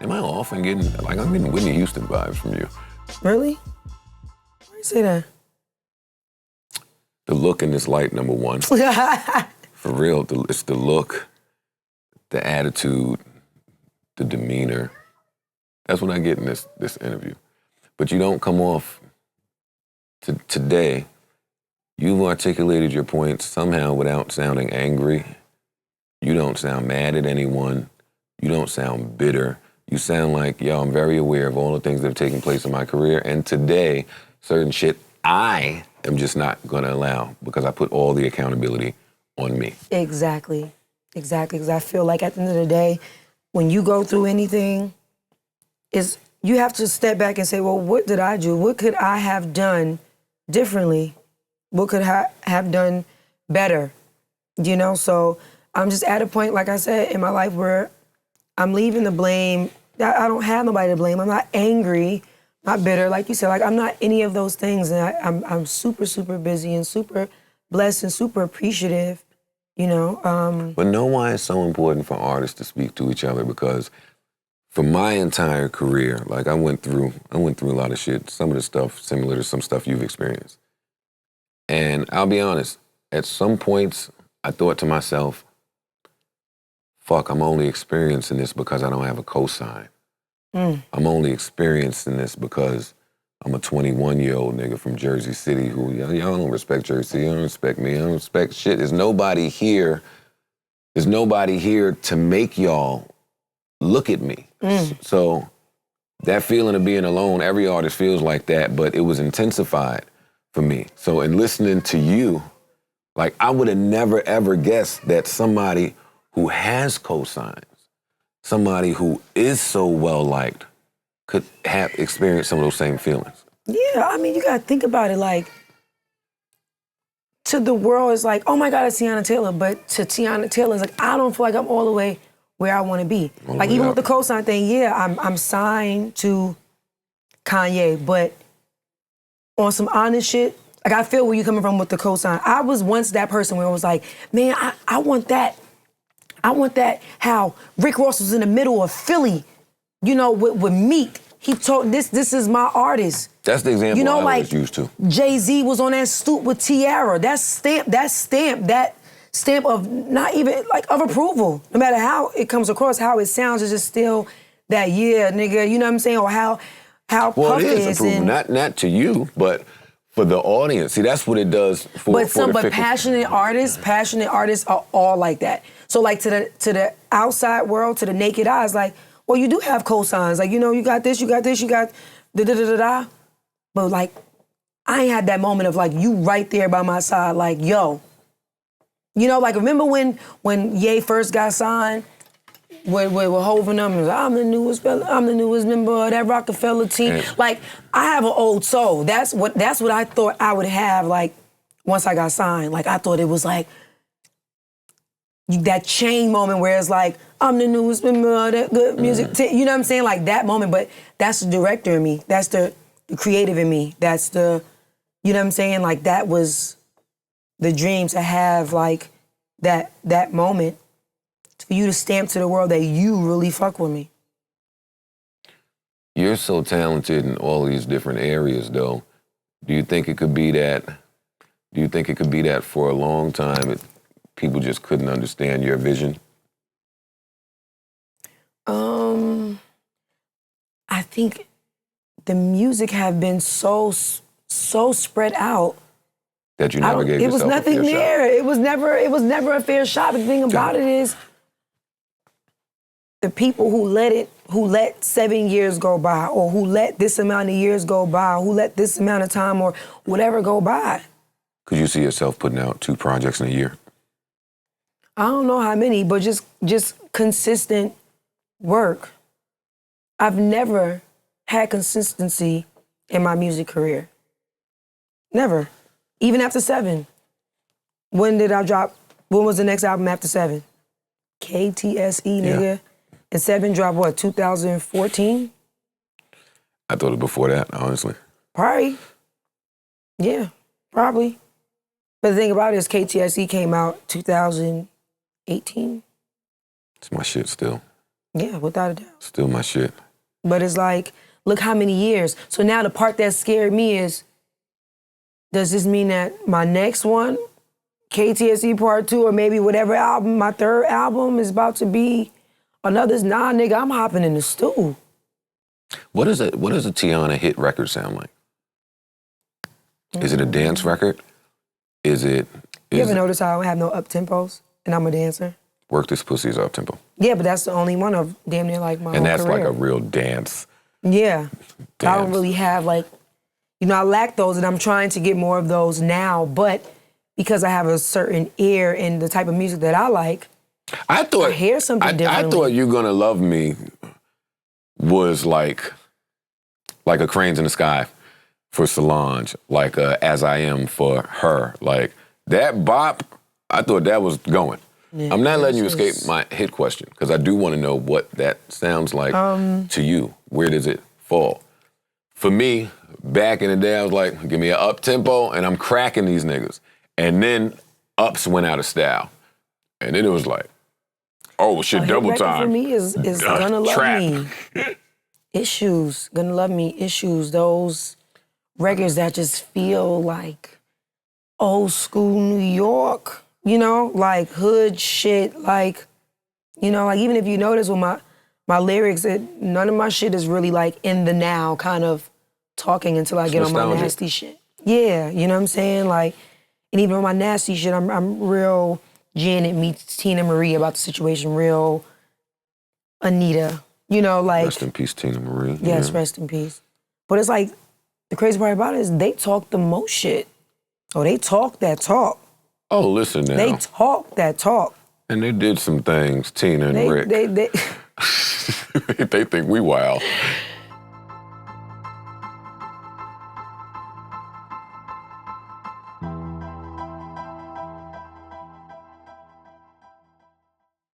Am I off and getting, like, I'm getting Whitney Houston vibes from you. Really? Why do you say that? The look in this light, number one. For real, it's the look, the attitude, the demeanor. That's what I get in this interview. But you don't come off today. You've articulated your points somehow without sounding angry. You don't sound mad at anyone. You don't sound bitter. You sound like, yo, I'm very aware of all the things that have taken place in my career. And today, certain shit I am just not gonna allow because I put all the accountability on me. Exactly. Because I feel like at the end of the day, when you go through anything, you have to step back and say, well, what did I do? What could I have done differently? What could I have done better? You know, so I'm just at a point, like I said, in my life where I'm leaving the blame. I don't have nobody to blame. I'm not angry, not bitter. Like you said, like I'm not any of those things. And I'm super, super busy and super blessed and super appreciative, you know. But know why it's so important for artists to speak to each other? Because for my entire career, like I went through a lot of shit. Some of the stuff similar to some stuff you've experienced. And I'll be honest, at some points, I thought to myself, fuck, I'm only experiencing this because I don't have a cosign. I'm only experiencing this because I'm a 21-year-old nigga from Jersey City who, y'all don't respect Jersey City, y'all don't respect me, I don't respect shit. There's nobody here to make y'all look at me. So that feeling of being alone, every artist feels like that, but it was intensified for me. So in listening to you, like I would have never ever guessed that somebody who has cosigns, somebody who is so well-liked could have experienced some of those same feelings. Yeah, I mean, you gotta think about it, like, to the world, it's like, oh my God, it's Teyana Taylor, but to Teyana Taylor, it's like, I don't feel like I'm all the way where I wanna be. Like, even with the cosign thing, yeah, I'm signed to Kanye, but on some honest shit, like, I feel where you're coming from with the cosign. I was once that person where I was like, man, I want that. I want that, how Rick Ross was in the middle of Philly, you know, with Meek. He told, this is my artist. That's the example, you know, I was used to. Jay-Z was on that stoop with Tiara. That stamp of not even, like, of approval. No matter how it comes across, how it sounds, it's just still that, yeah, nigga, you know what I'm saying? Or how well, Puff it is approval, and, not to you, but for the audience. See, that's what it does for But passionate artists are all like that. So like to the outside world, to the naked eyes, like, well, you do have cosigns. Like, you know, you got this, you got da-da-da-da-da. But like, I ain't had that moment of like, you right there by my side, like, yo. You know, like, remember when Ye first got signed? With Hov and them, I'm the newest member of that Rockefeller team. Like, I have an old soul. That's what I thought I would have, like, once I got signed. Like, I thought it was like that chain moment where it's like, I'm the newest member of that good music team. You know what I'm saying? Like that moment, but that's the director in me. That's the creative in me. That's the, you know what I'm saying? Like, that was the dream, to have like that moment, for you to stamp to the world that you really fuck with me. You're so talented in all these different areas, though. Do you think it could be that? Do you think it could be that for a long time people just couldn't understand your vision? I think the music have been so spread out that you never gave yourself a fair shot. It was nothing there. It was never a fair shot. But the thing about it is, the people who let 7 years go by, or who let this amount of years go by, or who let this amount of time or whatever go by. Could you see yourself putting out 2 projects in a year? I don't know how many, but just consistent work. I've never had consistency in my music career. Never. Even after 7. When did I drop? When was the next album after 7? KTSE, nigga. Yeah. And 7 dropped what, 2014? I thought it was before that, honestly. Probably. Yeah, probably. But the thing about it is KTSE came out 2018. It's my shit still. Yeah, without a doubt. Still my shit. But it's like, look how many years. So now the part that scared me is, does this mean that my next one, KTSE Part 2, or maybe whatever album, my third album is about to be another? Nah, nigga, I'm hopping in the stool. What does a Teyana hit record sound like? Is it a dance record? Is it... You ever notice how I don't have no up-tempos and I'm a dancer? Work This Pussy's up-tempo. Yeah, but that's the only one of damn near like my And whole that's career. like a real dance. Yeah. Dance. I don't really have like, I lack those and I'm trying to get more of those now, but because I have a certain ear and the type of music that I like, I hear something differently. I thought You Gonna Love Me was like a Cranes in the Sky for Solange, like As I Am for her. Like that bop, I thought that was going. Yeah, I'm not letting you escape my hit question because I do want to know what that sounds like to you. Where does it fall? For me, back in the day, I was like, give me an up-tempo and I'm cracking these niggas. And then ups went out of style. And then it was like, oh shit, double time. For me is Gonna Love Me. Issues, Gonna Love Me, Issues. Those records that just feel like old school New York, like hood shit, like, like even if you notice with my lyrics, none of my shit is really like in the now kind of talking until I get on my nasty shit. Yeah, you know what I'm saying? Like, and even on my nasty shit, I'm real Janet meets Tina Marie about the situation, real Anita, like... Rest in peace, Tina Marie. Yes, yeah. Rest in peace. But it's like, the crazy part about it is they talk the most shit. Oh, they talk that talk. Oh, listen now. They talk that talk. And they did some things, Tina and Rick. They they think we wild.